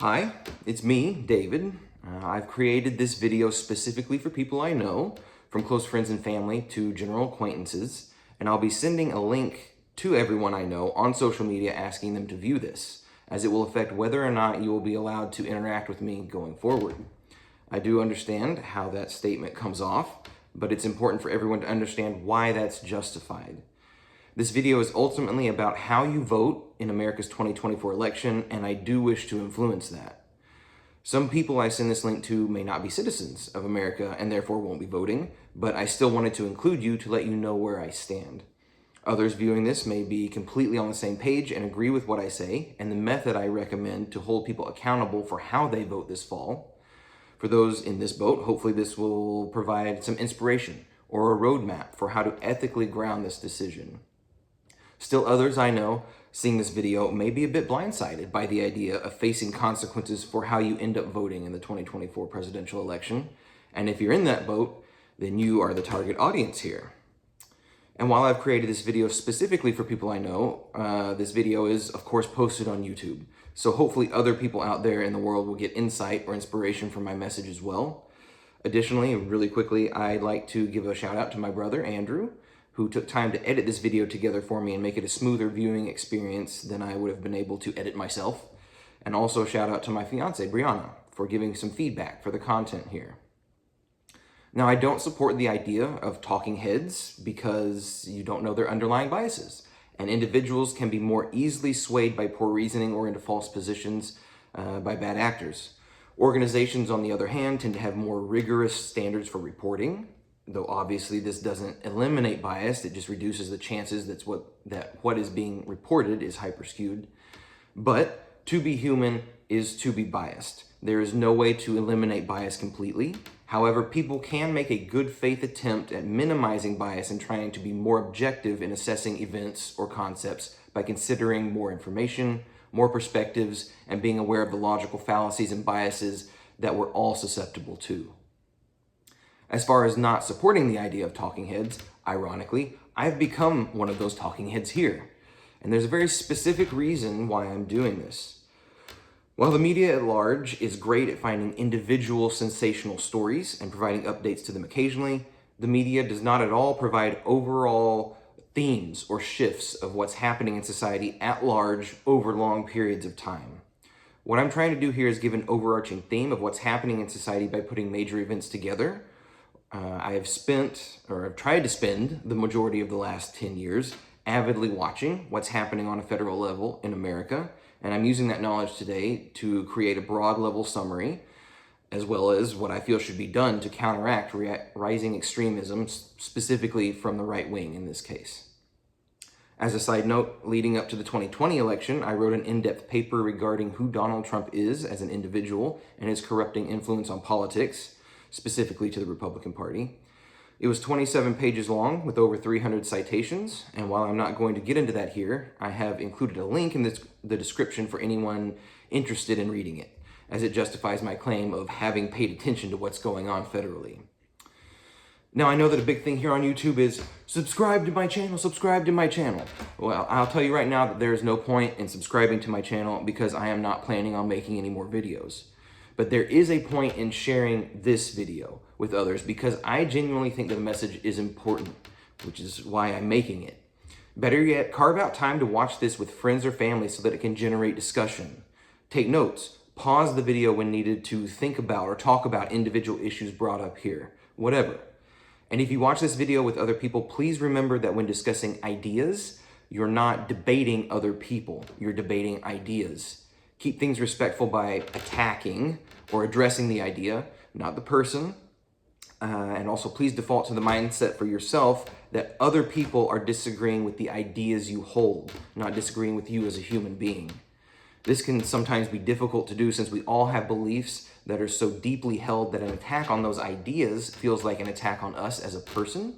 Hi, it's me, David. I've created this video specifically for people I know, from close friends and family to general acquaintances, and I'll be sending a link to everyone I know on social media asking them to view this, as it will affect whether or not you will be allowed to interact with me going forward. I do understand how that statement comes off, but it's important for everyone to understand why that's justified. This video is ultimately about how you vote in America's 2024 election, and I do wish to influence that. Some people I send this link to may not be citizens of America and therefore won't be voting, but I still wanted to include you to let you know where I stand. Others viewing this may be completely on the same page and agree with what I say and the method I recommend to hold people accountable for how they vote this fall. For those in this boat, hopefully this will provide some inspiration or a roadmap for how to ethically ground this decision. Still others I know seeing this video may be a bit blindsided by the idea of facing consequences for how you end up voting in the 2024 presidential election. And if you're in that boat, then you are the target audience here. And while I've created this video specifically for people I know, this video is of course posted on YouTube. So hopefully other people out there in the world will get insight or inspiration from my message as well. Additionally, really quickly, I'd like to give a shout out to my brother, Andrew, who took time to edit this video together for me and make it a smoother viewing experience than I would have been able to edit myself. And also shout out to my fiance, Brianna, for giving some feedback for the content here. Now, I don't support the idea of talking heads because you don't know their underlying biases, and individuals can be more easily swayed by poor reasoning or into false positions by bad actors. Organizations, on the other hand, tend to have more rigorous standards for reporting, though obviously this doesn't eliminate bias, it just reduces the chances that what is being reported is hyper-skewed. But to be human is to be biased. There is no way to eliminate bias completely. However, people can make a good faith attempt at minimizing bias and trying to be more objective in assessing events or concepts by considering more information, more perspectives, and being aware of the logical fallacies and biases that we're all susceptible to. As far as not supporting the idea of talking heads, ironically, I've become one of those talking heads here. And there's a very specific reason why I'm doing this. While the media at large is great at finding individual sensational stories and providing updates to them occasionally, the media does not at all provide overall themes or shifts of what's happening in society at large over long periods of time. What I'm trying to do here is give an overarching theme of what's happening in society by putting major events together. I've tried to spend the majority of the last 10 years avidly watching what's happening on a federal level in America, and I'm using that knowledge today to create a broad level summary, as well as what I feel should be done to counteract rising extremism, specifically from the right wing in this case. As a side note, leading up to the 2020 election, I wrote an in-depth paper regarding who Donald Trump is as an individual and his corrupting influence on politics, specifically to the Republican Party. It was 27 pages long with over 300 citations, and while I'm not going to get into that here, I have included a link in the description for anyone interested in reading it, as it justifies my claim of having paid attention to what's going on federally. Now, I know that a big thing here on YouTube is subscribe to my channel, subscribe to my channel. Well, I'll tell you right now that there is no point in subscribing to my channel because I am not planning on making any more videos. But there is a point in sharing this video with others because I genuinely think that the message is important, which is why I'm making it. Better yet, carve out time to watch this with friends or family so that it can generate discussion. Take notes, pause the video when needed to think about or talk about individual issues brought up here, whatever. And if you watch this video with other people, please remember that when discussing ideas, you're not debating other people, you're debating ideas. Keep things respectful by attacking or addressing the idea, not the person. And also please default to the mindset for yourself that other people are disagreeing with the ideas you hold, not disagreeing with you as a human being. This can sometimes be difficult to do since we all have beliefs that are so deeply held that an attack on those ideas feels like an attack on us as a person.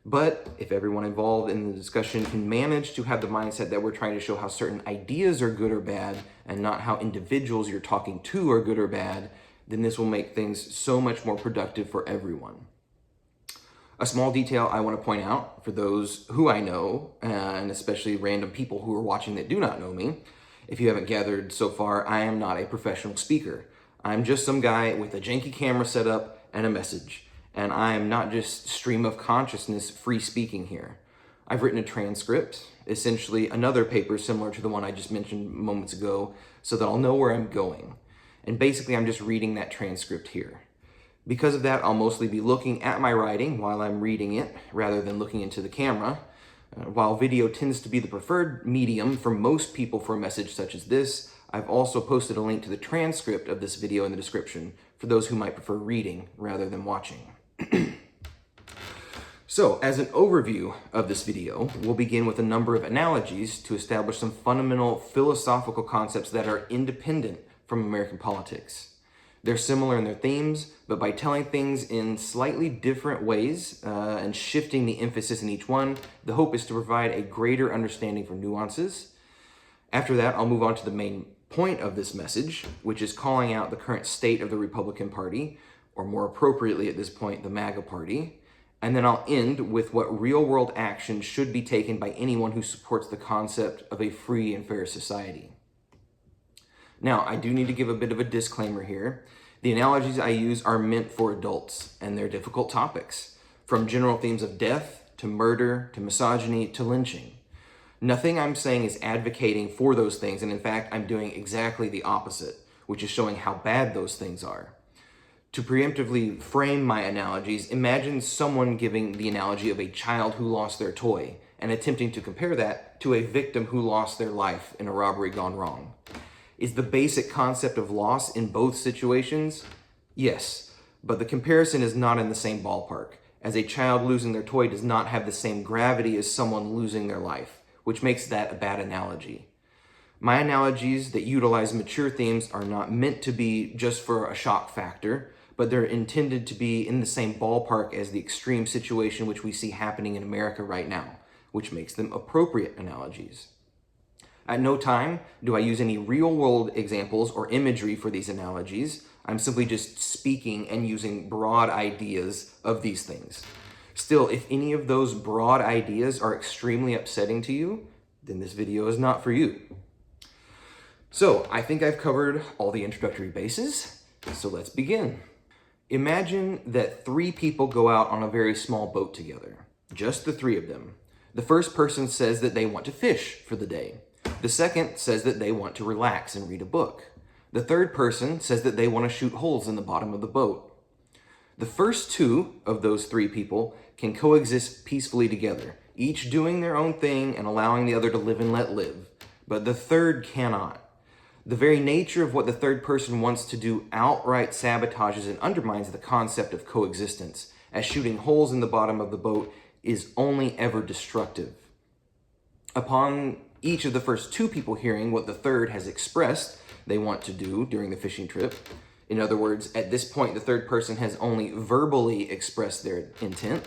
But if everyone involved in the discussion can manage to have the mindset that we're trying to show how certain ideas are good or bad and not how individuals you're talking to are good or bad, then this will make things so much more productive for everyone. A small detail I want to point out for those who I know, and especially random people who are watching that do not know me, If you haven't gathered so far, I am not a professional speaker. I'm just some guy with a janky camera set up and a message. And I am not just stream of consciousness free speaking here. I've written a transcript, essentially another paper similar to the one I just mentioned moments ago, so that I'll know where I'm going. And basically, I'm just reading that transcript here. Because of that, I'll mostly be looking at my writing while I'm reading it, rather than looking into the camera. While video tends to be the preferred medium for most people for a message such as this, I've also posted a link to the transcript of this video in the description for those who might prefer reading rather than watching. So, as an overview of this video, we'll begin with a number of analogies to establish some fundamental philosophical concepts that are independent from American politics. They're similar in their themes, but by telling things in slightly different ways and shifting the emphasis in each one, the hope is to provide a greater understanding for nuances. After that, I'll move on to the main point of this message, which is calling out the current state of the Republican Party, or more appropriately at this point, the MAGA Party. And then I'll end with what real-world action should be taken by anyone who supports the concept of a free and fair society. Now, I do need to give a bit of a disclaimer here. The analogies I use are meant for adults, and they're difficult topics, from general themes of death, to murder, to misogyny, to lynching. Nothing I'm saying is advocating for those things, and in fact, I'm doing exactly the opposite, which is showing how bad those things are. To preemptively frame my analogies, imagine someone giving the analogy of a child who lost their toy and attempting to compare that to a victim who lost their life in a robbery gone wrong. Is the basic concept of loss in both situations? Yes, but the comparison is not in the same ballpark, as a child losing their toy does not have the same gravity as someone losing their life, which makes that a bad analogy. My analogies that utilize mature themes are not meant to be just for a shock factor, but they're intended to be in the same ballpark as the extreme situation which we see happening in America right now, which makes them appropriate analogies. At no time do I use any real-world examples or imagery for these analogies. I'm simply just speaking and using broad ideas of these things. Still, if any of those broad ideas are extremely upsetting to you, then this video is not for you. So, I think I've covered all the introductory bases, so let's begin. Imagine that 3 people go out on a very small boat together, just the 3 of them. The first person says that they want to fish for the day. The second says that they want to relax and read a book. The third person says that they want to shoot holes in the bottom of the boat. The first 2 of those 3 people can coexist peacefully together, each doing their own thing and allowing the other to live and let live. But the third cannot. The very nature of what the third person wants to do outright sabotages and undermines the concept of coexistence, as shooting holes in the bottom of the boat is only ever destructive. Upon each of the first 2 people hearing what the third has expressed they want to do during the fishing trip, in other words, at this point the third person has only verbally expressed their intent,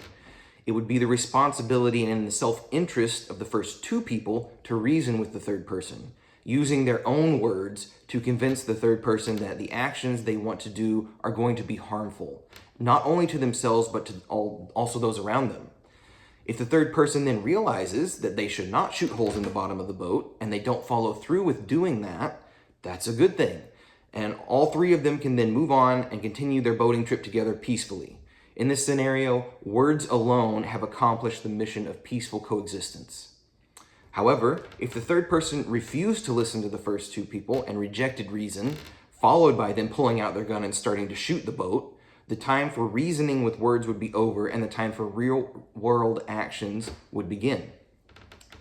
it would be the responsibility and the self-interest of the first 2 people to reason with the third person, using their own words to convince the third person that the actions they want to do are going to be harmful, not only to themselves, but to also those around them. If the third person then realizes that they should not shoot holes in the bottom of the boat, and they don't follow through with doing that, that's a good thing. And all 3 of them can then move on and continue their boating trip together peacefully. In this scenario, words alone have accomplished the mission of peaceful coexistence. However, if the third person refused to listen to the first 2 people and rejected reason, followed by them pulling out their gun and starting to shoot the boat, the time for reasoning with words would be over and the time for real-world actions would begin.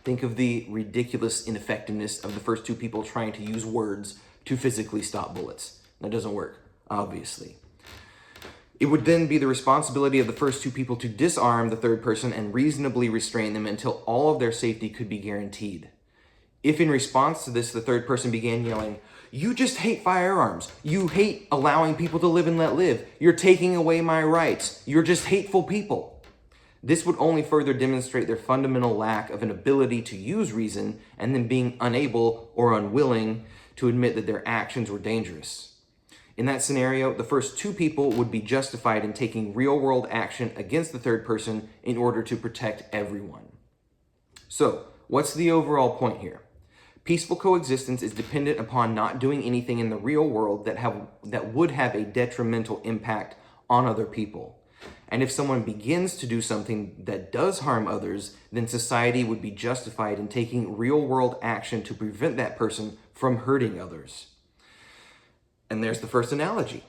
Think of the ridiculous ineffectiveness of the first 2 people trying to use words to physically stop bullets. That doesn't work, obviously. It would then be the responsibility of the first 2 people to disarm the third person and reasonably restrain them until all of their safety could be guaranteed. If in response to this, the third person began yelling, "You just hate firearms. You hate allowing people to live and let live. You're taking away my rights. You're just hateful people," this would only further demonstrate their fundamental lack of an ability to use reason and then being unable or unwilling to admit that their actions were dangerous. In that scenario, the first 2 people would be justified in taking real-world action against the third person in order to protect everyone. So, what's the overall point here? Peaceful coexistence is dependent upon not doing anything in the real world that would have a detrimental impact on other people. And if someone begins to do something that does harm others, then society would be justified in taking real-world action to prevent that person from hurting others. And there's the first analogy.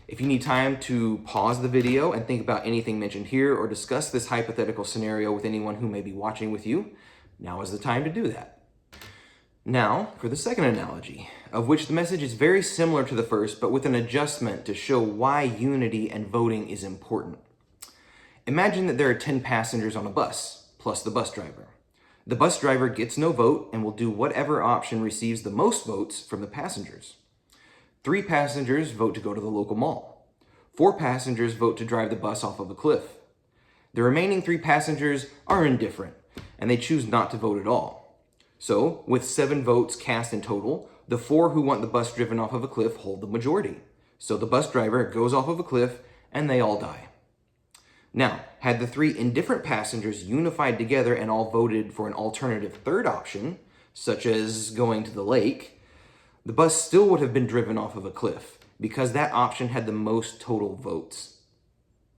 If you need time to pause the video and think about anything mentioned here or discuss this hypothetical scenario with anyone who may be watching with you, now is the time to do that. Now, for the second analogy, of which the message is very similar to the first, but with an adjustment to show why unity and voting is important. Imagine that there are 10 passengers on a bus, plus the bus driver. The bus driver gets no vote and will do whatever option receives the most votes from the passengers. 3 passengers vote to go to the local mall. 4 passengers vote to drive the bus off of a cliff. The remaining 3 passengers are indifferent, and they choose not to vote at all. So, with 7 votes cast in total, the 4 who want the bus driven off of a cliff hold the majority. So the bus driver goes off of a cliff and they all die. Now, had the 3 indifferent passengers unified together and all voted for an alternative third option, such as going to the lake, the bus still would have been driven off of a cliff because that option had the most total votes.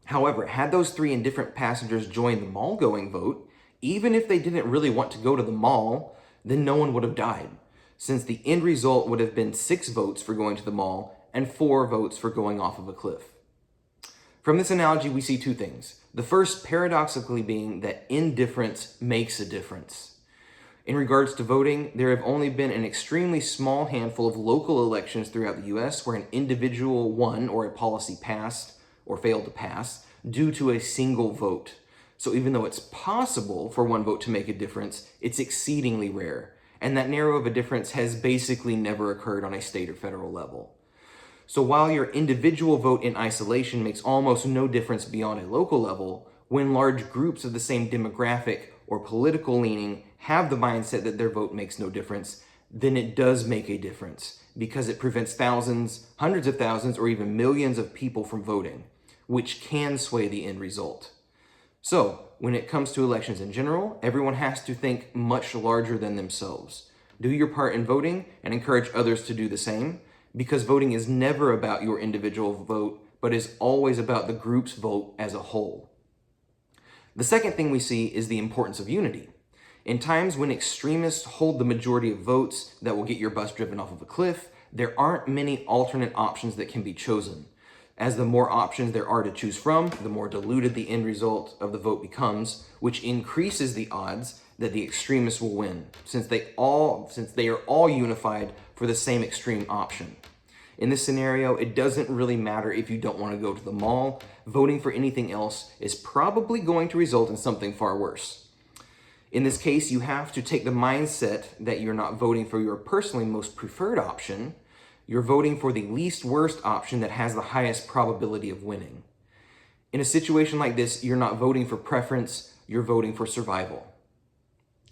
However, had those 3 indifferent passengers joined the mall-going vote, even if they didn't really want to go to the mall, then no one would have died, since the end result would have been 6 votes for going to the mall and 4 votes for going off of a cliff. From this analogy, we see 2 things. The first, paradoxically, being that indifference makes a difference. In regards to voting, there have only been an extremely small handful of local elections throughout the US where an individual won or a policy passed or failed to pass due to a single vote. So even though it's possible for one vote to make a difference, it's exceedingly rare. And that narrow of a difference has basically never occurred on a state or federal level. So while your individual vote in isolation makes almost no difference beyond a local level, when large groups of the same demographic or political leaning have the mindset that their vote makes no difference, then it does make a difference because it prevents thousands, hundreds of thousands, or even millions of people from voting, which can sway the end result. So, when it comes to elections in general, everyone has to think much larger than themselves. Do your part in voting and encourage others to do the same, because voting is never about your individual vote, but is always about the group's vote as a whole. The second thing we see is the importance of unity. In times when extremists hold the majority of votes that will get your bus driven off of a cliff, there aren't many alternate options that can be chosen. As the more options there are to choose from, the more diluted the end result of the vote becomes, which increases the odds that the extremists will win, since they are all unified for the same extreme option. In this scenario, it doesn't really matter if you don't want to go to the mall. Voting for anything else is probably going to result in something far worse. In this case, you have to take the mindset that you're not voting for your personally most preferred option. You're voting for the least worst option that has the highest probability of winning. In a situation like this, you're not voting for preference, you're voting for survival.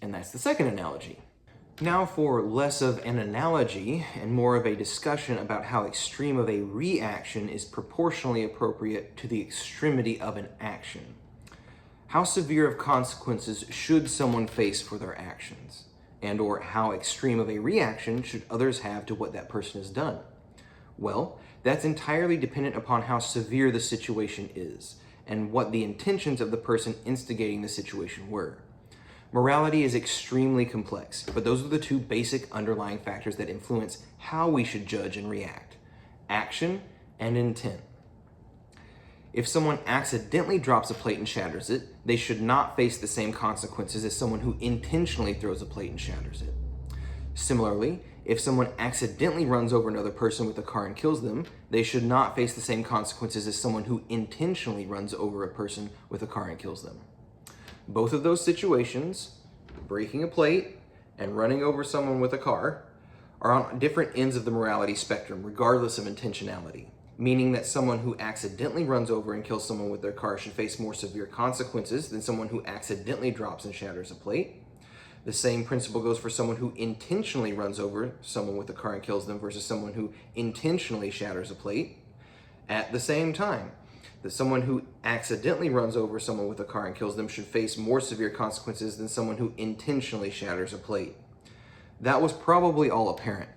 And that's the second analogy. Now for less of an analogy and more of a discussion about how extreme of a reaction is proportionally appropriate to the extremity of an action. How severe of consequences should someone face for their actions? And or how extreme of a reaction should others have to what that person has done? Well, that's entirely dependent upon how severe the situation is and what the intentions of the person instigating the situation were. Morality is extremely complex, but those are the 2 basic underlying factors that influence how we should judge and react: action and intent. If someone accidentally drops a plate and shatters it, they should not face the same consequences as someone who intentionally throws a plate and shatters it. Similarly, if someone accidentally runs over another person with a car and kills them, they should not face the same consequences as someone who intentionally runs over a person with a car and kills them. Both of those situations, breaking a plate and running over someone with a car, are on different ends of the morality spectrum, regardless of intentionality. Meaning that someone who accidentally runs over and kills someone with their car should face more severe consequences than someone who accidentally drops and shatters a plate. The same principle goes for someone who intentionally runs over someone with a car and kills them versus someone who intentionally shatters a plate. At the same time, that someone who accidentally runs over someone with a car and kills them should face more severe consequences than someone who intentionally shatters a plate. That was probably all apparent,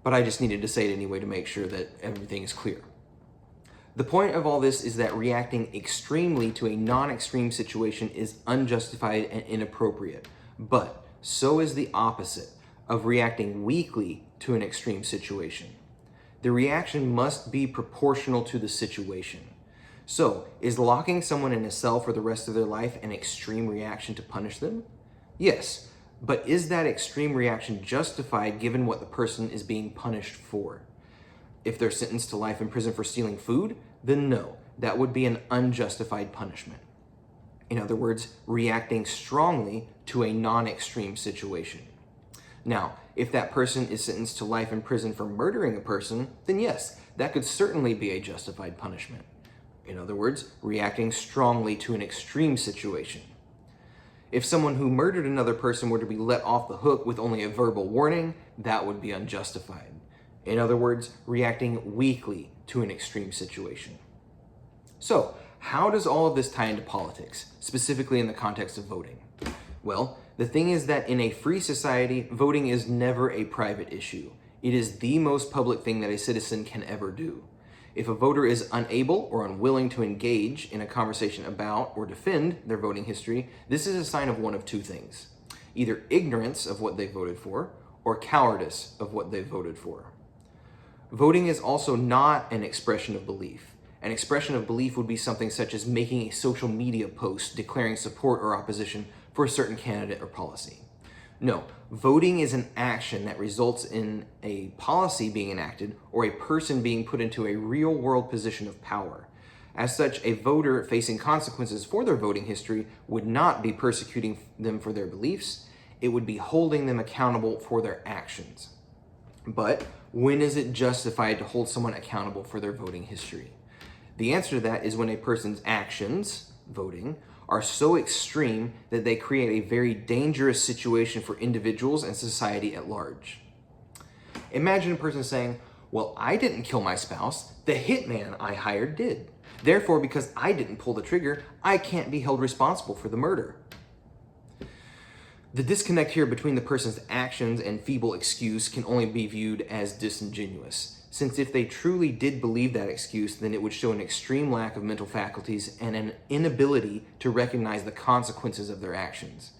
but I just needed to say it anyway to make sure that everything is clear. The point of all this is that reacting extremely to a non-extreme situation is unjustified and inappropriate, but so is the opposite of reacting weakly to an extreme situation. The reaction must be proportional to the situation. So, is locking someone in a cell for the rest of their life an extreme reaction to punish them? Yes, but is that extreme reaction justified given what the person is being punished for? If they're sentenced to life in prison for stealing food, then no, that would be an unjustified punishment. In other words, reacting strongly to a non-extreme situation. Now, if that person is sentenced to life in prison for murdering a person, then yes, that could certainly be a justified punishment. In other words, reacting strongly to an extreme situation. If someone who murdered another person were to be let off the hook with only a verbal warning, that would be unjustified. In other words, reacting weakly to an extreme situation. So, how does all of this tie into politics, specifically in the context of voting? Well, the thing is that in a free society, voting is never a private issue. It is the most public thing that a citizen can ever do. If a voter is unable or unwilling to engage in a conversation about or defend their voting history, this is a sign of one of two things: either ignorance of what they voted for or cowardice of what they voted for. Voting is also not an expression of belief. An expression of belief would be something such as making a social media post declaring support or opposition for a certain candidate or policy. No, voting is an action that results in a policy being enacted or a person being put into a real-world position of power. As such, a voter facing consequences for their voting history would not be persecuting them for their beliefs. It would be holding them accountable for their actions. But when is it justified to hold someone accountable for their voting history? The answer to that is when a person's actions, voting, are so extreme that they create a very dangerous situation for individuals and society at large. Imagine a person saying, well, I didn't kill my spouse, the hitman I hired did. Therefore, because I didn't pull the trigger, I can't be held responsible for the murder. The disconnect here between the person's actions and feeble excuse can only be viewed as disingenuous, since if they truly did believe that excuse, then it would show an extreme lack of mental faculties and an inability to recognize the consequences of their actions.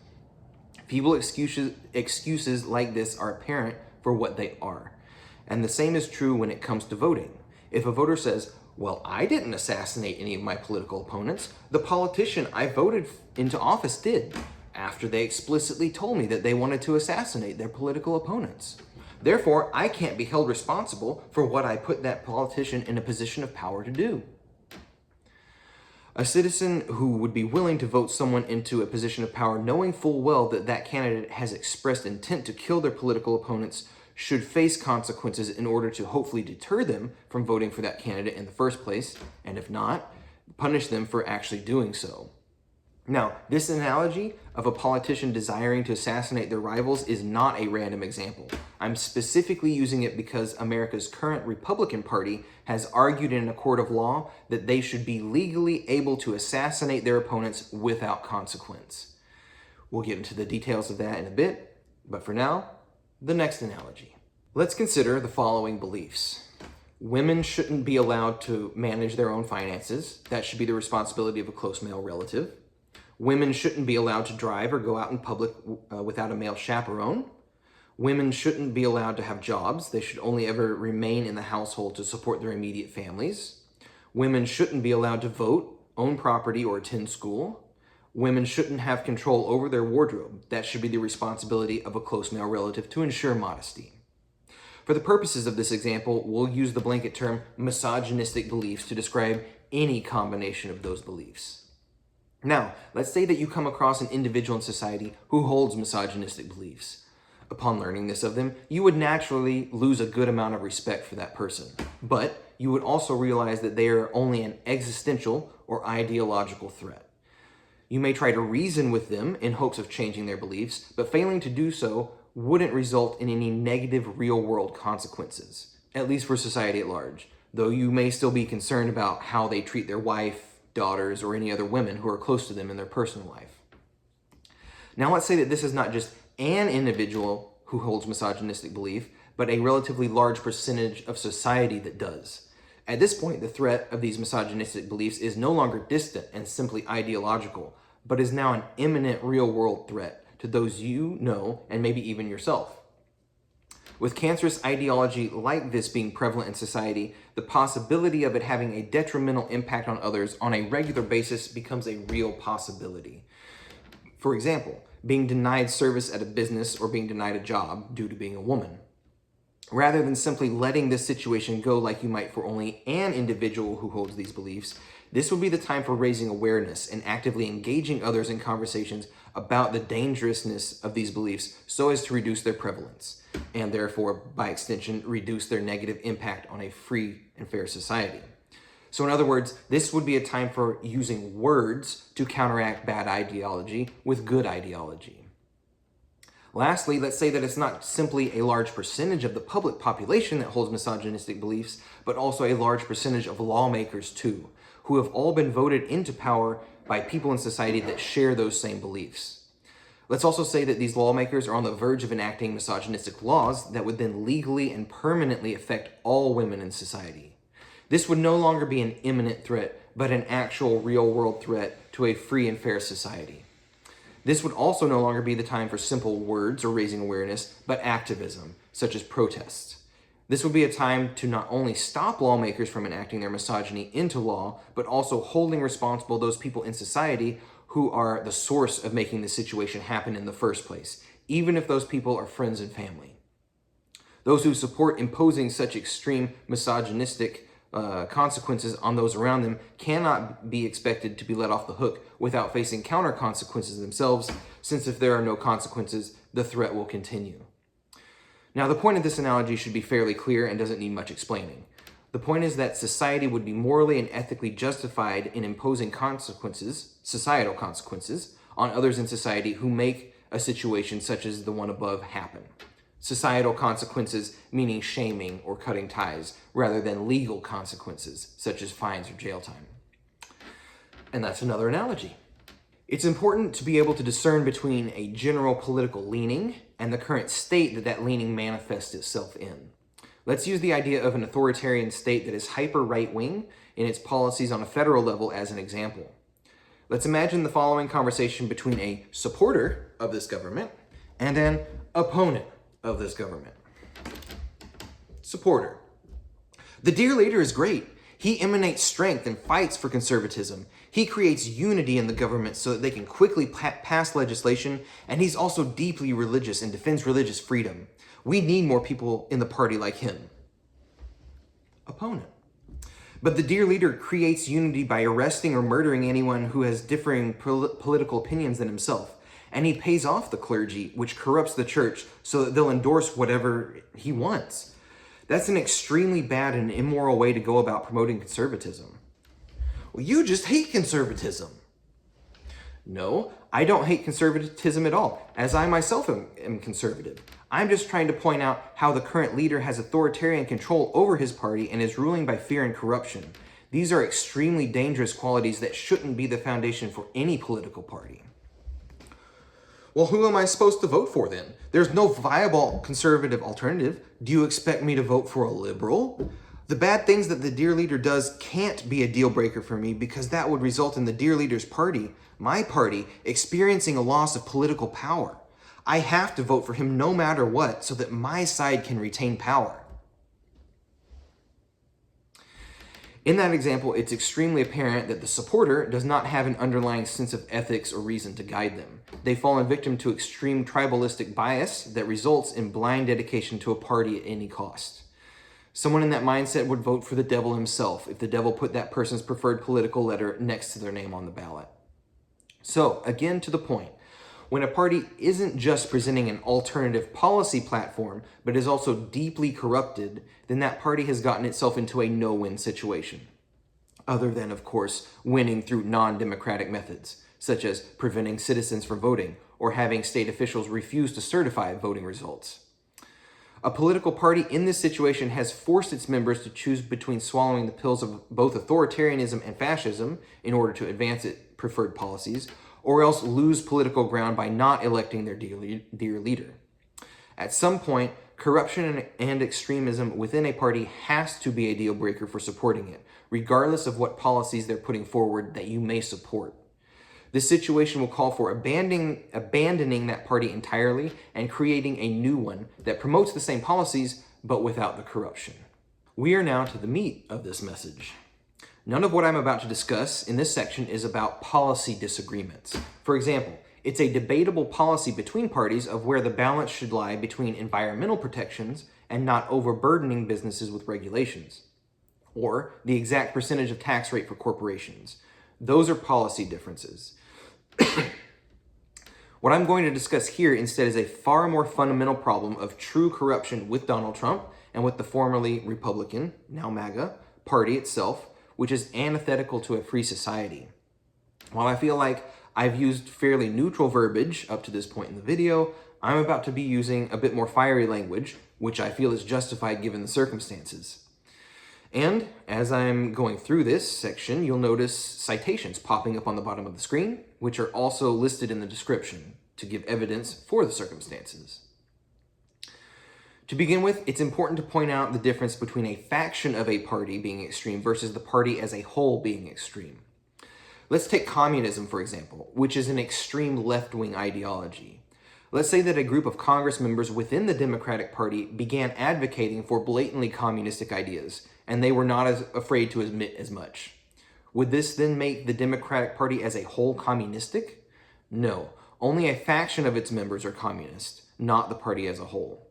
Feeble excuses like this are apparent for what they are. And the same is true when it comes to voting. If a voter says, well, I didn't assassinate any of my political opponents, the politician I voted into office did, after they explicitly told me that they wanted to assassinate their political opponents. Therefore, I can't be held responsible for what I put that politician in a position of power to do. A citizen who would be willing to vote someone into a position of power knowing full well that that candidate has expressed intent to kill their political opponents should face consequences in order to hopefully deter them from voting for that candidate in the first place, and if not, punish them for actually doing so. Now, this analogy of a politician desiring to assassinate their rivals is not a random example. I'm specifically using it because America's current Republican Party has argued in a court of law that they should be legally able to assassinate their opponents without consequence. We'll get into the details of that in a bit, but for now, the next analogy. Let's consider the following beliefs. Women shouldn't be allowed to manage their own finances. That should be the responsibility of a close male relative. Women shouldn't be allowed to drive or go out in public without a male chaperone. Women shouldn't be allowed to have jobs. They should only ever remain in the household to support their immediate families. Women shouldn't be allowed to vote, own property, or attend school. Women shouldn't have control over their wardrobe. That should be the responsibility of a close male relative to ensure modesty. For the purposes of this example, we'll use the blanket term misogynistic beliefs to describe any combination of those beliefs. Now, let's say that you come across an individual in society who holds misogynistic beliefs. Upon learning this of them, you would naturally lose a good amount of respect for that person. But you would also realize that they are only an existential or ideological threat. You may try to reason with them in hopes of changing their beliefs, but failing to do so wouldn't result in any negative real-world consequences, at least for society at large, though you may still be concerned about how they treat their wife, daughters, or any other women who are close to them in their personal life. Now let's say that this is not just an individual who holds misogynistic belief, but a relatively large percentage of society that does. At this point, the threat of these misogynistic beliefs is no longer distant and simply ideological, but is now an imminent real-world threat to those you know and maybe even yourself. With cancerous ideology like this being prevalent in society, the possibility of it having a detrimental impact on others on a regular basis becomes a real possibility. For example, being denied service at a business or being denied a job due to being a woman. Rather than simply letting this situation go like you might for only an individual who holds these beliefs, this would be the time for raising awareness and actively engaging others in conversations about the dangerousness of these beliefs so as to reduce their prevalence, and therefore, by extension, reduce their negative impact on a free and fair society. So in other words, this would be a time for using words to counteract bad ideology with good ideology. Lastly, let's say that it's not simply a large percentage of the public population that holds misogynistic beliefs, but also a large percentage of lawmakers too, who have all been voted into power by people in society that share those same beliefs. Let's also say that these lawmakers are on the verge of enacting misogynistic laws that would then legally and permanently affect all women in society. This would no longer be an imminent threat, but an actual real-world threat to a free and fair society. This would also no longer be the time for simple words or raising awareness, but activism, such as protests. This would be a time to not only stop lawmakers from enacting their misogyny into law, but also holding responsible those people in society who are the source of making the situation happen in the first place, even if those people are friends and family. Those who support imposing such extreme misogynistic consequences on those around them cannot be expected to be let off the hook without facing counter consequences themselves, since if there are no consequences, the threat will continue. Now, the point of this analogy should be fairly clear and doesn't need much explaining. The point is that society would be morally and ethically justified in imposing consequences, societal consequences, on others in society who make a situation such as the one above happen. Societal consequences meaning shaming or cutting ties, rather than legal consequences such as fines or jail time. And that's another analogy. It's important to be able to discern between a general political leaning and the current state that that leaning manifests itself in. Let's use the idea of an authoritarian state that is hyper right-wing in its policies on a federal level as an example. Let's imagine the following conversation between a supporter of this government and an opponent of this government. Supporter. The dear leader is great. He emanates strength and fights for conservatism. He creates unity in the government so that they can quickly pass legislation, and he's also deeply religious and defends religious freedom. We need more people in the party like him. Opponent. But the dear leader creates unity by arresting or murdering anyone who has differing political opinions than himself. And he pays off the clergy, which corrupts the church, so that they'll endorse whatever he wants. That's an extremely bad and immoral way to go about promoting conservatism. Well, you just hate conservatism. No, I don't hate conservatism at all, as I myself am conservative. I'm just trying to point out how the current leader has authoritarian control over his party and is ruling by fear and corruption. These are extremely dangerous qualities that shouldn't be the foundation for any political party. Well, who am I supposed to vote for then? There's no viable conservative alternative. Do you expect me to vote for a liberal? The bad things that the dear leader does can't be a deal breaker for me because that would result in the dear leader's party, my party, experiencing a loss of political power. I have to vote for him no matter what so that my side can retain power. In that example, it's extremely apparent that the supporter does not have an underlying sense of ethics or reason to guide them. They fall victim to extreme tribalistic bias that results in blind dedication to a party at any cost. Someone in that mindset would vote for the devil himself if the devil put that person's preferred political letter next to their name on the ballot. So, again to the point, when a party isn't just presenting an alternative policy platform, but is also deeply corrupted, then that party has gotten itself into a no-win situation. Other than, of course, winning through non-democratic methods, such as preventing citizens from voting or having state officials refuse to certify voting results. A political party in this situation has forced its members to choose between swallowing the pills of both authoritarianism and fascism in order to advance its preferred policies, or else lose political ground by not electing their dear leader. At some point, corruption and extremism within a party has to be a deal breaker for supporting it, regardless of what policies they're putting forward that you may support. This situation will call for abandoning that party entirely and creating a new one that promotes the same policies but without the corruption. We are now to the meat of this message. None of what I'm about to discuss in this section is about policy disagreements. For example, it's a debatable policy between parties of where the balance should lie between environmental protections and not overburdening businesses with regulations, or the exact percentage of tax rate for corporations. Those are policy differences. What I'm going to discuss here instead is a far more fundamental problem of true corruption with Donald Trump and with the formerly Republican, now MAGA, party itself, which is antithetical to a free society. While I feel like I've used fairly neutral verbiage up to this point in the video, I'm about to be using a bit more fiery language, which I feel is justified given the circumstances. And as I'm going through this section, you'll notice citations popping up on the bottom of the screen, which are also listed in the description to give evidence for the circumstances. To begin with, it's important to point out the difference between a faction of a party being extreme versus the party as a whole being extreme. Let's take communism, for example, which is an extreme left-wing ideology. Let's say that a group of Congress members within the Democratic Party began advocating for blatantly communistic ideas, and they were not as afraid to admit as much. Would this then make the Democratic Party as a whole communistic? No, only a faction of its members are communist, not the party as a whole.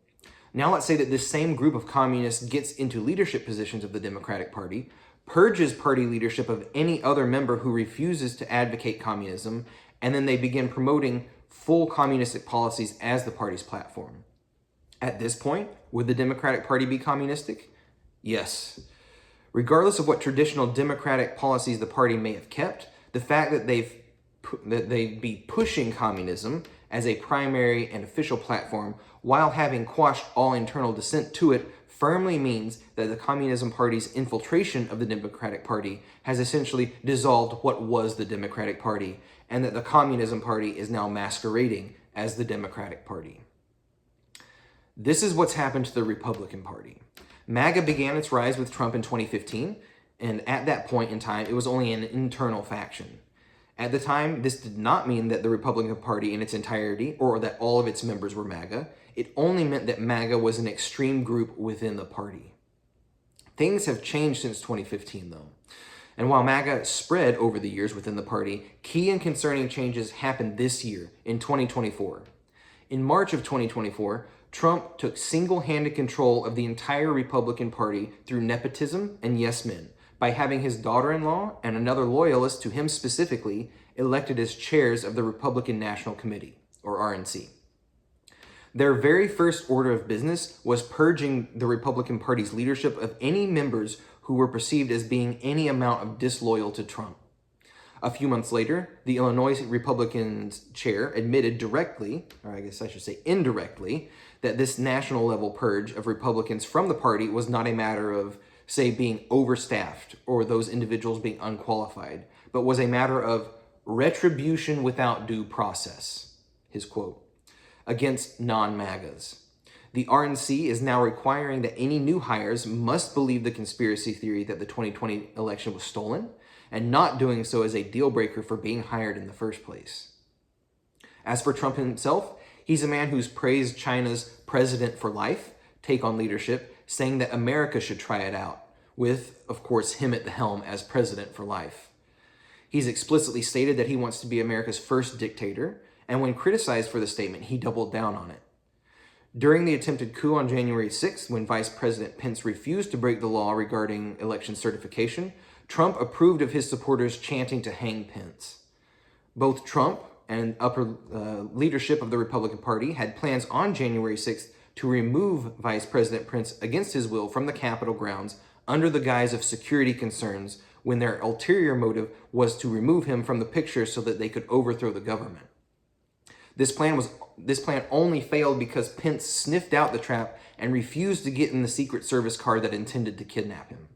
Now let's say that this same group of communists gets into leadership positions of the Democratic Party, purges party leadership of any other member who refuses to advocate communism, and then they begin promoting full communistic policies as the party's platform. At this point, would the Democratic Party be communistic? Yes. Regardless of what traditional democratic policies the party may have kept, the fact that they'd be pushing communism as a primary and official platform while having quashed all internal dissent to it firmly means that the Communism Party's infiltration of the Democratic Party has essentially dissolved what was the Democratic Party, and that the Communism Party is now masquerading as the Democratic Party. This is what's happened to the Republican Party. MAGA began its rise with Trump in 2015, and at that point in time, it was only an internal faction. At the time, this did not mean that the Republican Party in its entirety, or that all of its members were MAGA. It only meant that MAGA was an extreme group within the party. Things have changed since 2015, though. And while MAGA spread over the years within the party, key and concerning changes happened this year, in 2024. In March of 2024, Trump took single-handed control of the entire Republican Party through nepotism and yes men, by having his daughter-in-law and another loyalist to him specifically elected as chairs of the Republican National Committee, or RNC. Their very first order of business was purging the Republican Party's leadership of any members who were perceived as being any amount of disloyal to Trump. A few months later, the Illinois Republicans chair admitted directly, or I guess I should say indirectly, that this national level purge of Republicans from the party was not a matter of, say, being overstaffed or those individuals being unqualified, but was a matter of retribution without due process, his quote, against non-MAGAs. The RNC is now requiring that any new hires must believe the conspiracy theory that the 2020 election was stolen, and not doing so is a deal breaker for being hired in the first place. As for Trump himself, he's a man who's praised China's president for life take on leadership, saying that America should try it out, with, of course, him at the helm as president for life. He's explicitly stated that he wants to be America's first dictator, and when criticized for the statement, he doubled down on it. During the attempted coup on January 6th, when Vice President Pence refused to break the law regarding election certification, Trump approved of his supporters chanting to hang Pence. Both Trump and upper leadership of the Republican Party had plans on January 6th to remove Vice President Pence against his will from the Capitol grounds under the guise of security concerns, when their ulterior motive was to remove him from the picture so that they could overthrow the government. This plan only failed because Pence sniffed out the trap and refused to get in the Secret Service car that intended to kidnap him.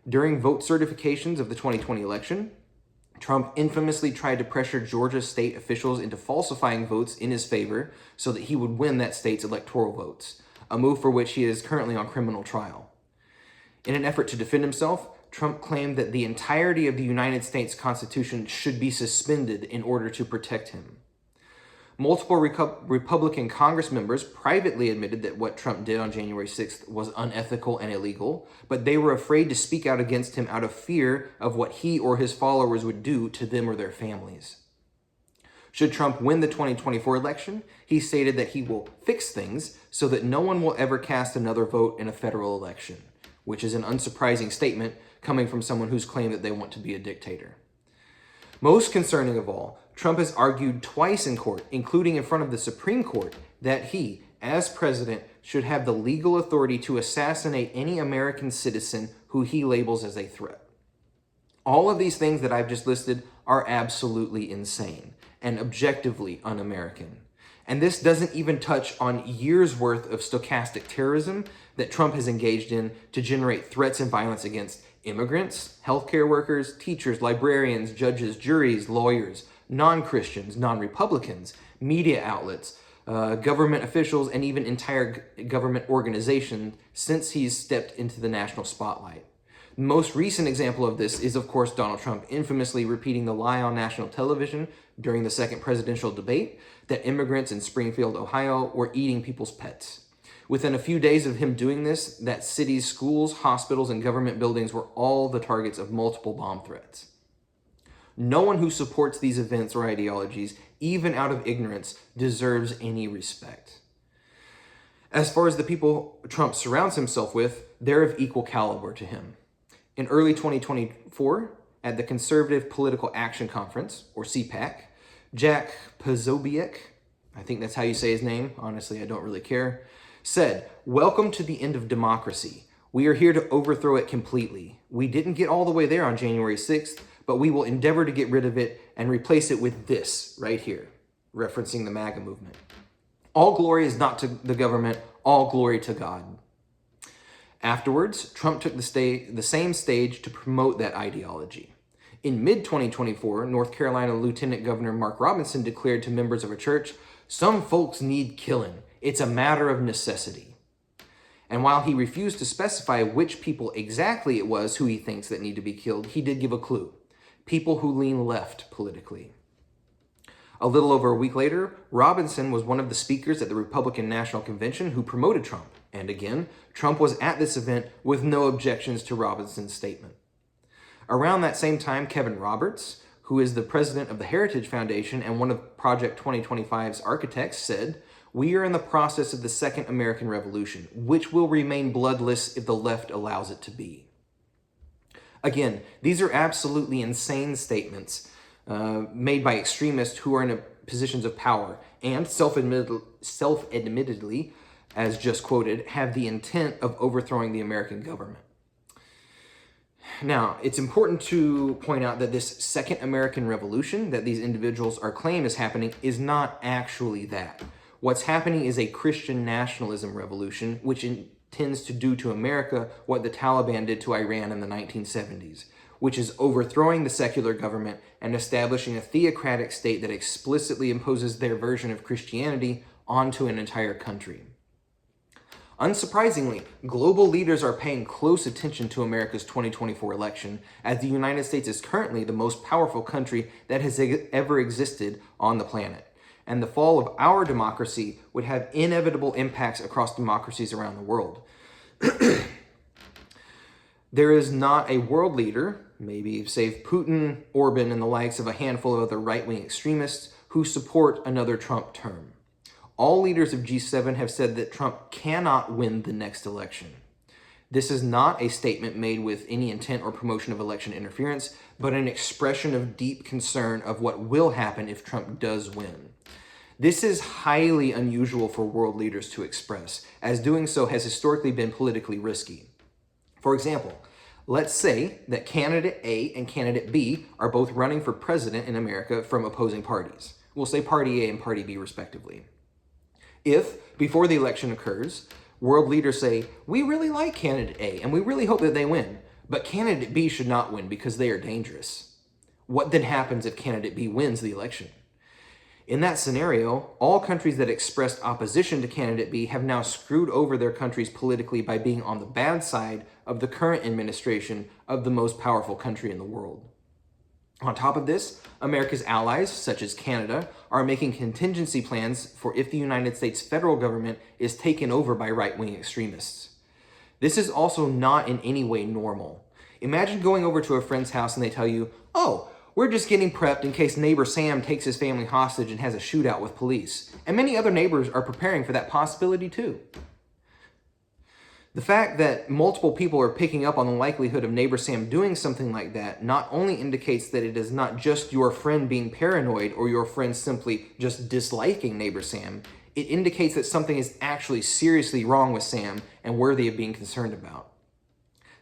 During vote certifications of the 2020 election, Trump infamously tried to pressure Georgia state officials into falsifying votes in his favor so that he would win that state's electoral votes, a move for which he is currently on criminal trial. In an effort to defend himself, Trump claimed that the entirety of the United States Constitution should be suspended in order to protect him. Multiple Republican Congress members privately admitted that what Trump did on January 6th was unethical and illegal, but they were afraid to speak out against him out of fear of what he or his followers would do to them or their families. Should Trump win the 2024 election, he stated that he will fix things so that no one will ever cast another vote in a federal election, which is an unsurprising statement coming from someone who's claimed that they want to be a dictator. Most concerning of all, Trump has argued twice in court, including in front of the Supreme Court, that he, as president, should have the legal authority to assassinate any American citizen who he labels as a threat. All of these things that I've just listed are absolutely insane and objectively un-American. And this doesn't even touch on years' worth of stochastic terrorism that Trump has engaged in to generate threats and violence against immigrants, healthcare workers, teachers, librarians, judges, juries, lawyers, non-Christians, non-Republicans, media outlets, government officials, and even entire government organizations since he's stepped into the national spotlight. The most recent example of this is, of course, Donald Trump infamously repeating the lie on national television during the second presidential debate that immigrants in Springfield, Ohio, were eating people's pets. Within a few days of him doing this, that city's schools, hospitals, and government buildings were all the targets of multiple bomb threats. No one who supports these events or ideologies, even out of ignorance, deserves any respect. As far as the people Trump surrounds himself with, they're of equal caliber to him. In early 2024, at the Conservative Political Action Conference, or CPAC, Jack Posobiec, I think that's how you say his name, honestly I don't really care, said, "Welcome to the end of democracy. We are here to overthrow it completely. We didn't get all the way there on January 6th, but we will endeavor to get rid of it and replace it with this right here," referencing the MAGA movement. "All glory is not to the government, all glory to God." Afterwards, Trump took the same stage to promote that ideology. In mid-2024, North Carolina Lieutenant Governor Mark Robinson declared to members of a church, "Some folks need killing. It's a matter of necessity." And while he refused to specify which people exactly it was who he thinks that need to be killed, he did give a clue: people who lean left politically. A little over a week later, Robinson was one of the speakers at the Republican National Convention who promoted Trump. And again, Trump was at this event with no objections to Robinson's statement. Around that same time, Kevin Roberts, who is the president of the Heritage Foundation and one of Project 2025's architects, said, "We are in the process of the Second American Revolution, which will remain bloodless if the left allows it to be." Again, these are absolutely insane statements made by extremists who are in positions of power and self-admittedly, as just quoted, have the intent of overthrowing the American government. Now, it's important to point out that this Second American Revolution that these individuals are claiming is happening is not actually that. What's happening is a Christian nationalism revolution, which intends to do to America what the Taliban did to Iran in the 1970s, which is overthrowing the secular government and establishing a theocratic state that explicitly imposes their version of Christianity onto an entire country. Unsurprisingly, global leaders are paying close attention to America's 2024 election, as the United States is currently the most powerful country that has ever existed on the planet. And the fall of our democracy would have inevitable impacts across democracies around the world. There is not a world leader, maybe save Putin, Orban, and the likes of a handful of other right-wing extremists, who support another Trump term. All leaders of G7 have said that Trump cannot win the next election. This is not a statement made with any intent or promotion of election interference, but an expression of deep concern of what will happen if Trump does win. This is highly unusual for world leaders to express, as doing so has historically been politically risky. For example, let's say that candidate A and candidate B are both running for president in America from opposing parties. We'll say party A and party B respectively. If, before the election occurs, world leaders say, "We really like candidate A and we really hope that they win, but candidate B should not win because they are dangerous," What then happens if candidate B wins the election? In that scenario, all countries that expressed opposition to candidate B have now screwed over their countries politically by being on the bad side of the current administration of the most powerful country in the world. On top of this, America's allies, such as Canada, are making contingency plans for if the United States federal government is taken over by right-wing extremists. This is also not in any way normal. Imagine going over to a friend's house and they tell you, "Oh, we're just getting prepped in case neighbor Sam takes his family hostage and has a shootout with police." And many other neighbors are preparing for that possibility too. The fact that multiple people are picking up on the likelihood of neighbor Sam doing something like that not only indicates that it is not just your friend being paranoid or your friend simply just disliking neighbor Sam, it indicates that something is actually seriously wrong with Sam and worthy of being concerned about.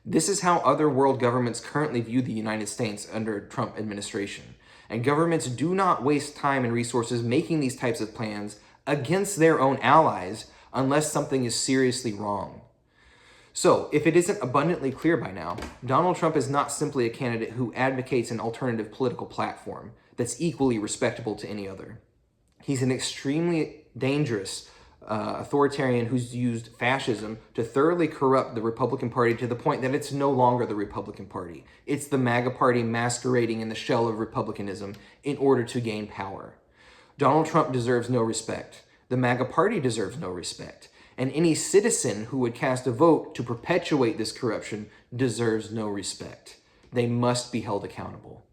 This is how other world governments currently view the United States under Trump administration. And governments do not waste time and resources making these types of plans against their own allies unless something is seriously wrong. So, if it isn't abundantly clear by now, Donald Trump is not simply a candidate who advocates an alternative political platform that's equally respectable to any other. He's an extremely dangerous authoritarian who's used fascism to thoroughly corrupt the Republican Party to the point that it's no longer the Republican Party. It's the MAGA Party masquerading in the shell of republicanism in order to gain power. Donald Trump deserves no respect. The MAGA Party deserves no respect. And any citizen who would cast a vote to perpetuate this corruption deserves no respect. They must be held accountable.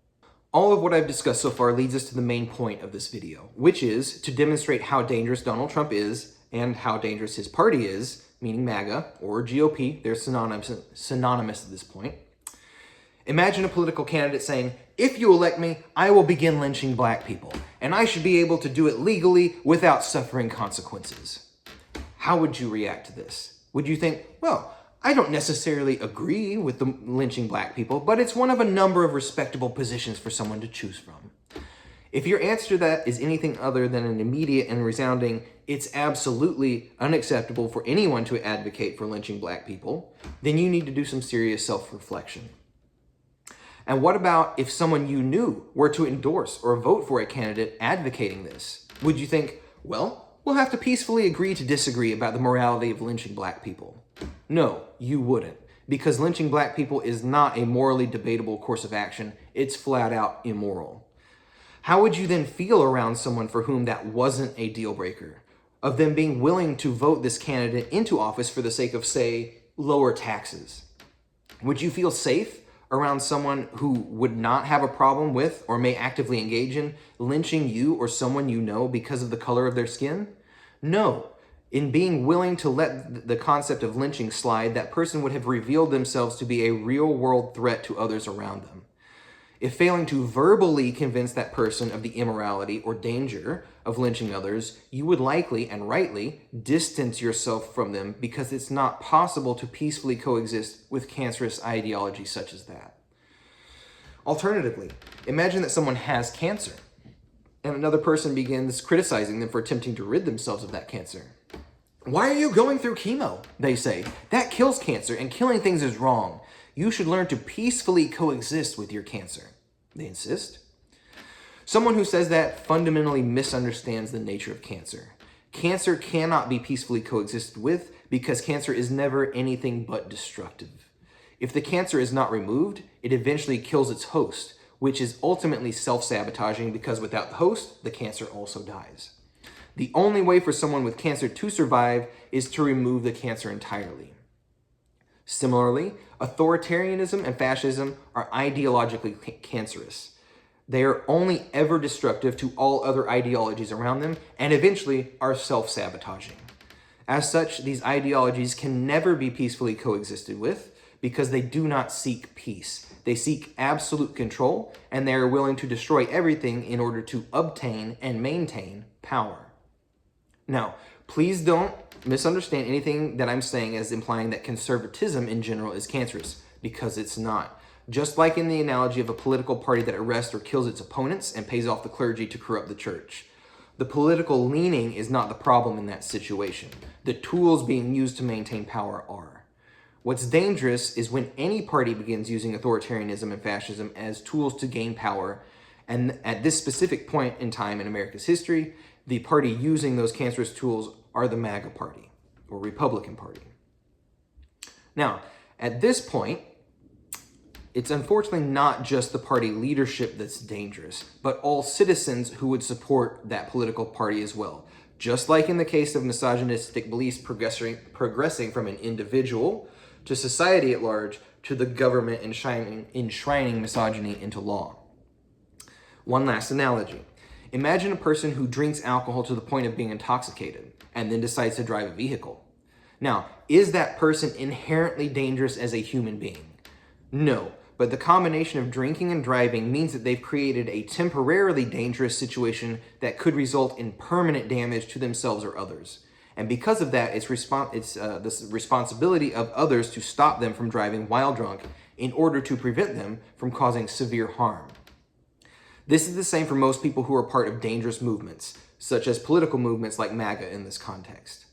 All of what I've discussed so far leads us to the main point of this video, which is to demonstrate how dangerous Donald Trump is and how dangerous his party is, meaning MAGA or GOP, they're synonymous at this point. Imagine a political candidate saying, "If you elect me, I will begin lynching black people, and I should be able to do it legally without suffering consequences." How would you react to this? Would you think, well, I don't necessarily agree with the lynching black people, but it's one of a number of respectable positions for someone to choose from? If your answer to that is anything other than an immediate and resounding, it's absolutely unacceptable for anyone to advocate for lynching black people, then you need to do some serious self-reflection. And what about if someone you knew were to endorse or vote for a candidate advocating this? Would you think, well, we'll have to peacefully agree to disagree about the morality of lynching black people? No, you wouldn't, because lynching black people is not a morally debatable course of action. It's flat out immoral. How would you then feel around someone for whom that wasn't a deal breaker, of them being willing to vote this candidate into office for the sake of, say, lower taxes? Would you feel safe around someone who would not have a problem with or may actively engage in lynching you or someone you know because of the color of their skin? No. In being willing to let the concept of lynching slide, that person would have revealed themselves to be a real-world threat to others around them. If failing to verbally convince that person of the immorality or danger of lynching others, you would likely and rightly distance yourself from them because it's not possible to peacefully coexist with cancerous ideology such as that. Alternatively, imagine that someone has cancer and another person begins criticizing them for attempting to rid themselves of that cancer. "Why are you going through chemo?" they say. "That kills cancer, and killing things is wrong. You should learn to peacefully coexist with your cancer," they insist. Someone who says that fundamentally misunderstands the nature of cancer. Cancer cannot be peacefully coexisted with because cancer is never anything but destructive. If the cancer is not removed, it eventually kills its host, which is ultimately self-sabotaging because without the host, the cancer also dies. The only way for someone with cancer to survive is to remove the cancer entirely. Similarly, authoritarianism and fascism are ideologically cancerous. They are only ever destructive to all other ideologies around them and eventually are self-sabotaging. As such, these ideologies can never be peacefully coexisted with because they do not seek peace. They seek absolute control, and they are willing to destroy everything in order to obtain and maintain power. Now, please don't misunderstand anything that I'm saying as implying that conservatism in general is cancerous, because it's not. Just like in the analogy of a political party that arrests or kills its opponents and pays off the clergy to corrupt the church. The political leaning is not the problem in that situation. The tools being used to maintain power are. What's dangerous is when any party begins using authoritarianism and fascism as tools to gain power. And at this specific point in time in America's history, the party using those cancerous tools are the MAGA party or Republican Party. Now, at this point, it's unfortunately not just the party leadership that's dangerous, but all citizens who would support that political party as well. Just like in the case of misogynistic beliefs progressing from an individual to society at large to the government enshrining misogyny into law. One last analogy. Imagine a person who drinks alcohol to the point of being intoxicated and then decides to drive a vehicle. Now, is that person inherently dangerous as a human being? No, but the combination of drinking and driving means that they've created a temporarily dangerous situation that could result in permanent damage to themselves or others. And because of that, it's the responsibility of others to stop them from driving while drunk in order to prevent them from causing severe harm. This is the same for most people who are part of dangerous movements, such as political movements like MAGA in this context.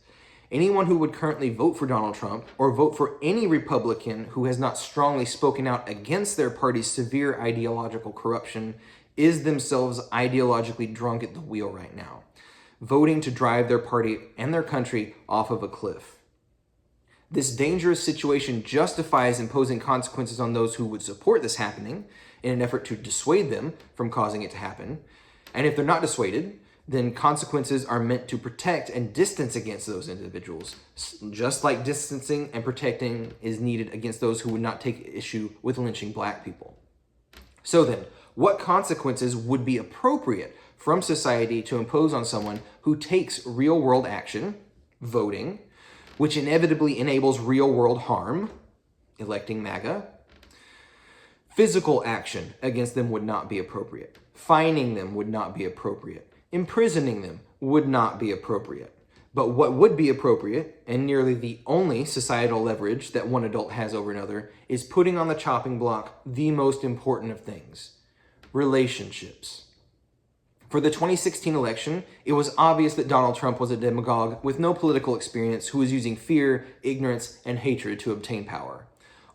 Anyone who would currently vote for Donald Trump or vote for any Republican who has not strongly spoken out against their party's severe ideological corruption is themselves ideologically drunk at the wheel right now, voting to drive their party and their country off of a cliff. This dangerous situation justifies imposing consequences on those who would support this happening in an effort to dissuade them from causing it to happen. And if they're not dissuaded, then consequences are meant to protect and distance against those individuals, just like distancing and protecting is needed against those who would not take issue with lynching Black people. So then, what consequences would be appropriate from society to impose on someone who takes real-world action, voting, which inevitably enables real-world harm, electing MAGA? Physical action against them would not be appropriate. Fining them would not be appropriate. Imprisoning them would not be appropriate. But what would be appropriate, and nearly the only societal leverage that one adult has over another, is putting on the chopping block the most important of things: relationships. For the 2016 election, it was obvious that Donald Trump was a demagogue with no political experience who was using fear, ignorance, and hatred to obtain power.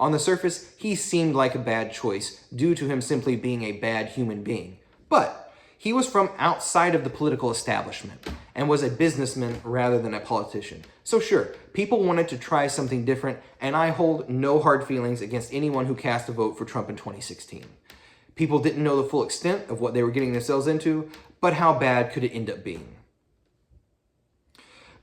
On the surface, he seemed like a bad choice due to him simply being a bad human being. But he was from outside of the political establishment and was a businessman rather than a politician. So sure, people wanted to try something different, and I hold no hard feelings against anyone who cast a vote for Trump in 2016. People didn't know the full extent of what they were getting themselves into, but how bad could it end up being?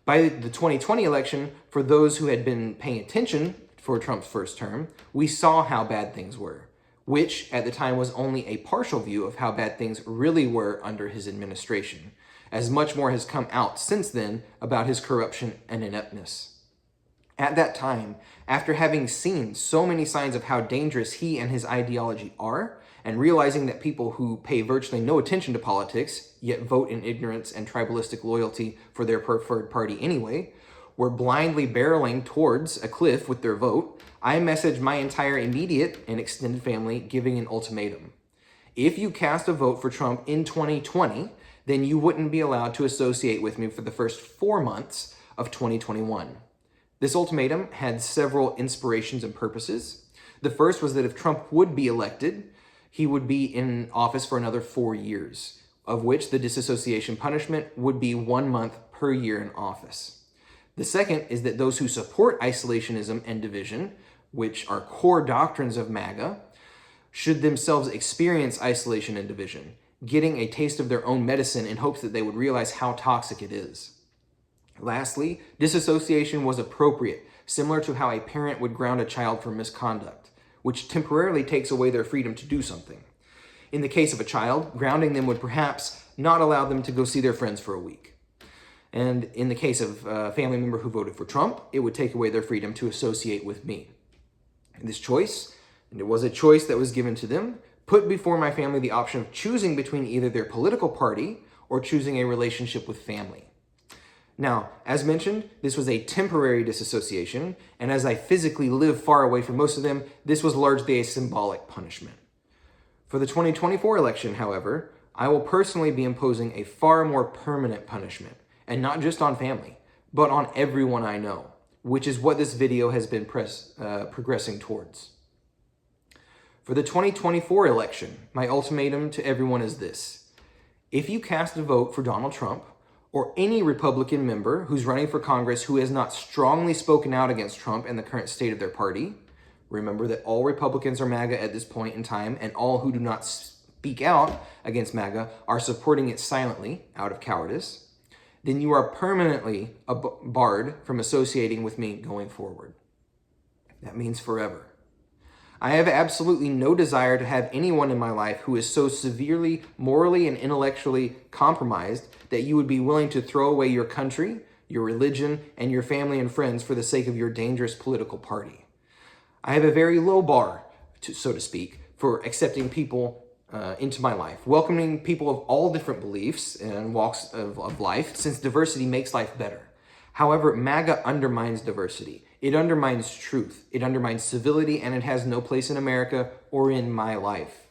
By the 2020 election, for those who had been paying attention for Trump's first term, we saw how bad things were, which at the time was only a partial view of how bad things really were under his administration, as much more has come out since then about his corruption and ineptness. At that time, after having seen so many signs of how dangerous he and his ideology are, and realizing that people who pay virtually no attention to politics, yet vote in ignorance and tribalistic loyalty for their preferred party anyway, were blindly barreling towards a cliff with their vote, I messaged my entire immediate and extended family giving an ultimatum. If you cast a vote for Trump in 2020, then you wouldn't be allowed to associate with me for the first 4 months of 2021. This ultimatum had several inspirations and purposes. The first was that if Trump would be elected, he would be in office for another 4 years, of which the disassociation punishment would be 1 month per year in office. The second is that those who support isolationism and division, which are core doctrines of MAGA, should themselves experience isolation and division, getting a taste of their own medicine in hopes that they would realize how toxic it is. Lastly, disassociation was appropriate, similar to how a parent would ground a child for misconduct, which temporarily takes away their freedom to do something. In the case of a child, grounding them would perhaps not allow them to go see their friends for a week. And in the case of a family member who voted for Trump, it would take away their freedom to associate with me. This choice, and it was a choice that was given to them, put before my family the option of choosing between either their political party or choosing a relationship with family. Now, as mentioned, this was a temporary disassociation, and as I physically live far away from most of them, this was largely a symbolic punishment. For the 2024 election, however, I will personally be imposing a far more permanent punishment, and not just on family, but on everyone I know, which is what this video has been progressing towards. For the 2024 election, my ultimatum to everyone is this. If you cast a vote for Donald Trump, or any Republican member who's running for Congress who has not strongly spoken out against Trump and the current state of their party, remember that all Republicans are MAGA at this point in time, and all who do not speak out against MAGA are supporting it silently out of cowardice, then you are permanently barred from associating with me going forward. That means forever. I have absolutely no desire to have anyone in my life who is so severely morally and intellectually compromised that you would be willing to throw away your country, your religion, and your family and friends for the sake of your dangerous political party. I have a very low bar, so to speak, for accepting people into my life, welcoming people of all different beliefs and walks of life, since diversity makes life better. However, MAGA undermines diversity. It undermines truth. It undermines civility, and it has no place in America or in my life.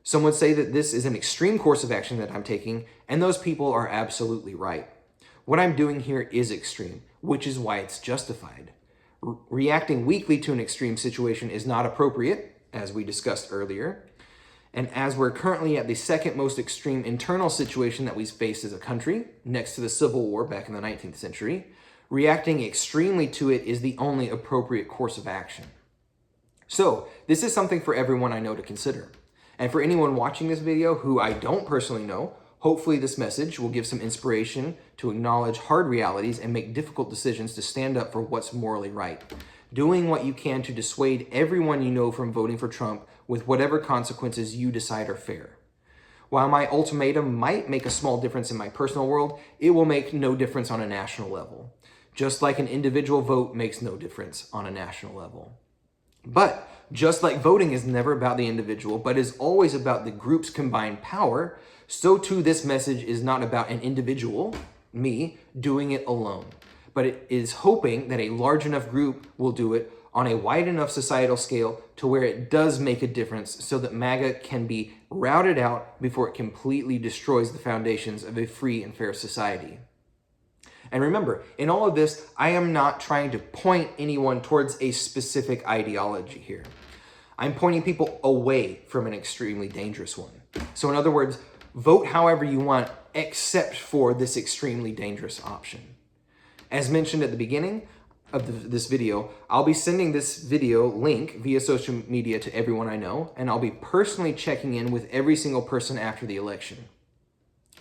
Some would say that this is an extreme course of action that I'm taking, and those people are absolutely right. What I'm doing here is extreme, which is why it's justified. Reacting weakly to an extreme situation is not appropriate, as we discussed earlier. And as we're currently at the second most extreme internal situation that we've faced as a country, next to the Civil War back in the 19th century, reacting extremely to it is the only appropriate course of action. So, this is something for everyone I know to consider. And for anyone watching this video who I don't personally know, hopefully this message will give some inspiration to acknowledge hard realities and make difficult decisions to stand up for what's morally right. Doing what you can to dissuade everyone you know from voting for Trump with whatever consequences you decide are fair. While my ultimatum might make a small difference in my personal world, it will make no difference on a national level. Just like an individual vote makes no difference on a national level. But just like voting is never about the individual, but is always about the group's combined power, so too this message is not about an individual, me, doing it alone. But it is hoping that a large enough group will do it on a wide enough societal scale to where it does make a difference so that MAGA can be routed out before it completely destroys the foundations of a free and fair society. And remember, in all of this, I am not trying to point anyone towards a specific ideology here. I'm pointing people away from an extremely dangerous one. So in other words, vote however you want, except for this extremely dangerous option. As mentioned at the beginning of this video, I'll be sending this video link via social media to everyone I know, and I'll be personally checking in with every single person after the election.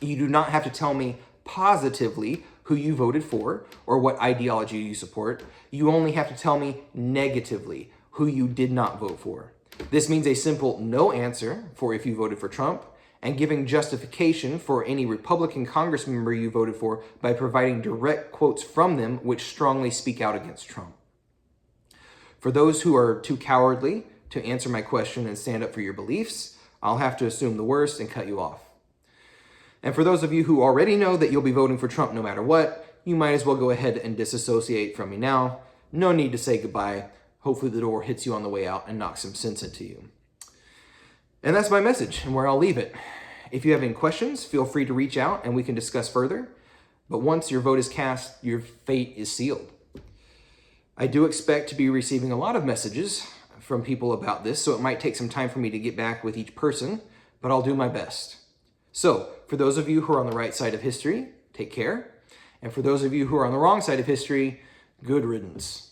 You do not have to tell me positively who you voted for or what ideology you support. You only have to tell me negatively who you did not vote for. This means a simple no answer for if you voted for Trump, and giving justification for any Republican Congress member you voted for by providing direct quotes from them which strongly speak out against Trump. For those who are too cowardly to answer my question and stand up for your beliefs, I'll have to assume the worst and cut you off. And for those of you who already know that you'll be voting for Trump no matter what, you might as well go ahead and disassociate from me now. No need to say goodbye. Hopefully the door hits you on the way out and knocks some sense into you. And that's my message and where I'll leave it. If you have any questions, feel free to reach out and we can discuss further. But once your vote is cast, your fate is sealed. I do expect to be receiving a lot of messages from people about this, so it might take some time for me to get back with each person, but I'll do my best. So, for those of you who are on the right side of history, take care. And for those of you who are on the wrong side of history, good riddance.